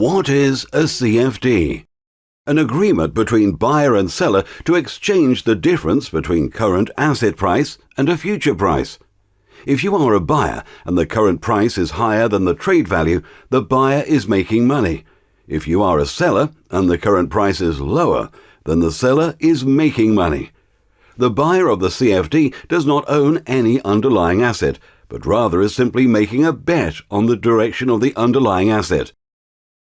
What is a CFD? An agreement between buyer and seller to exchange the difference between current asset price and a future price. If you are a buyer and the current price is higher than the trade value, the buyer is making money. If you are a seller and the current price is lower, then the seller is making money. The buyer of the CFD does not own any underlying asset, but rather is simply making a bet on the direction of the underlying asset.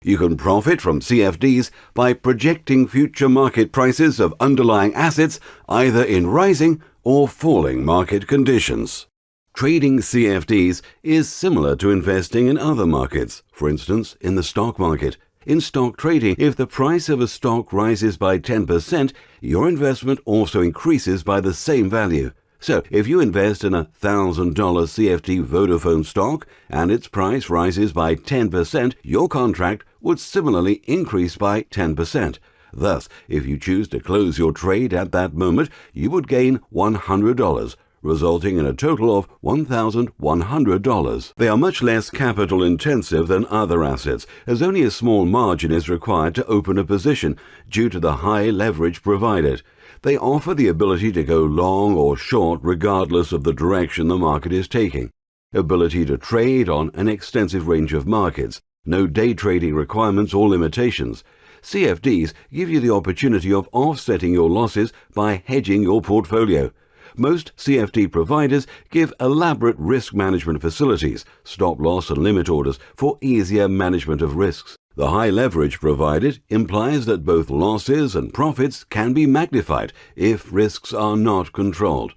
You can profit from CFDs by projecting future market prices of underlying assets either in rising or falling market conditions. Trading CFDs is similar to investing in other markets, for instance, in the stock market. In stock trading, if the price of a stock rises by 10%, your investment also increases by the same value. So, if you invest in a $1,000 CFD Vodafone stock and its price rises by 10%, your contract would similarly increase by 10%. Thus, if you choose to close your trade at that moment, you would gain $100, resulting in a total of $1,100. They are much less capital intensive than other assets, as only a small margin is required to open a position due to the high leverage provided. They offer the ability to go long or short regardless of the direction the market is taking. Ability to trade on an extensive range of markets. No day trading requirements or limitations. CFDs give you the opportunity of offsetting your losses by hedging your portfolio. Most CFD providers give elaborate risk management facilities, stop loss and limit orders for easier management of risks. The high leverage provided implies that both losses and profits can be magnified if risks are not controlled.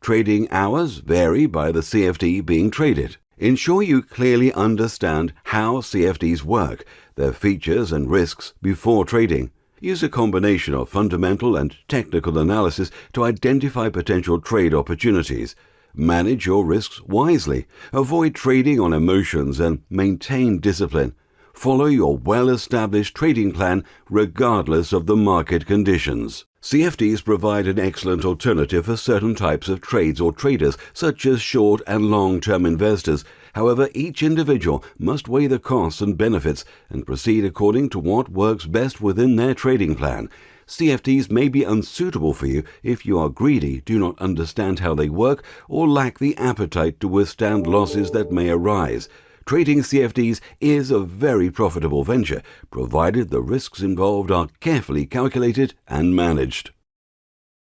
Trading hours vary by the CFD being traded. Ensure you clearly understand how CFDs work, their features and risks before trading. Use a combination of fundamental and technical analysis to identify potential trade opportunities. Manage your risks wisely. Avoid trading on emotions and maintain discipline. Follow your well-established trading plan regardless of the market conditions. CFDs provide an excellent alternative for certain types of trades or traders, such as short and long-term investors. However, each individual must weigh the costs and benefits and proceed according to what works best within their trading plan. CFDs may be unsuitable for you if you are greedy, do not understand how they work, or lack the appetite to withstand losses that may arise. Trading CFDs is a very profitable venture, provided the risks involved are carefully calculated and managed.